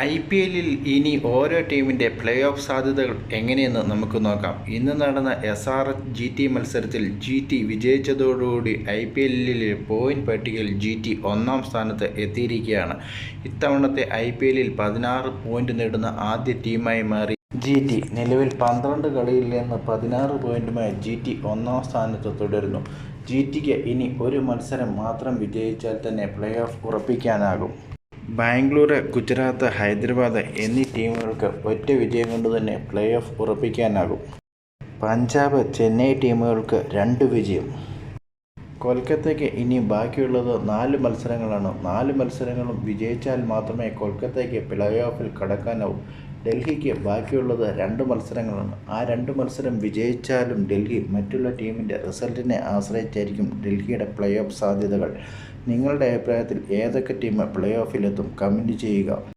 IPL-ൽ ഇനി ഓരോ ടീമിൻ്റെ പ്ലേ ഓഫ് സാധ്യതകൾ എങ്ങനെയെന്ന് നമുക്ക് നോക്കാം. ഇന്ന് നടന്ന SRH GT മത്സരത്തിൽ GT വിജയിച്ചതോടുകൂടി IPL-ലെ പോയിന്റ് പട്ടികയിൽ GT ഒന്നാം സ്ഥാനത്ത് എത്തിയിരിക്കുകയാണ്. ഇത്തവണത്തെ IPL-ൽ 16 പോയിന്റ് നേടുന്ന ആദ്യ ടീമായി മാറി GT. നിലവിൽ 12 കളിയിൽ നിന്ന് 16 പോയിന്റുമായി GT ഒന്നാം സ്ഥാനത്ത് തുടരുന്നു. GTക്ക് ഇനി ഒരു മത്സരം മാത്രം വിജയിച്ചാൽ തന്നെ പ്ലേ ഓഫ് ഉറപ്പിക്കാനാകും. ബാംഗ്ലൂർ, ഗുജറാത്ത്, ഹൈദരാബാദ് എന്നീ ടീമുകൾക്ക് ഒറ്റ വിജയം കൊണ്ട് തന്നെ പ്ലേ ഓഫ് ഉറപ്പിക്കാനാകും. പഞ്ചാബ്, ചെന്നൈ ടീമുകൾക്ക് 2 വിജയം. കൊൽക്കത്തയ്ക്ക് ഇനി ബാക്കിയുള്ളത് 4 മത്സരങ്ങളാണ്. 4 മത്സരങ്ങളും വിജയിച്ചാൽ മാത്രമേ കൊൽക്കത്തയ്ക്ക് പ്ലേ ഓഫിൽ കടക്കാനാവൂ. ഡൽഹിക്ക് ബാക്കിയുള്ളത് 2 മത്സരങ്ങളാണ്. ആ 2 മത്സരം വിജയിച്ചാലും ഡൽഹി മറ്റുള്ള ടീമിൻ്റെ റിസൾട്ടിനെ ആശ്രയിച്ചായിരിക്കും ഡൽഹിയുടെ പ്ലേ ഓഫ് സാധ്യതകൾ. നിങ്ങളുടെ അഭിപ്രായത്തിൽ ഏതൊക്കെ ടീം പ്ലേ ഓഫിലെത്തും? കമൻറ്റ് ചെയ്യുക.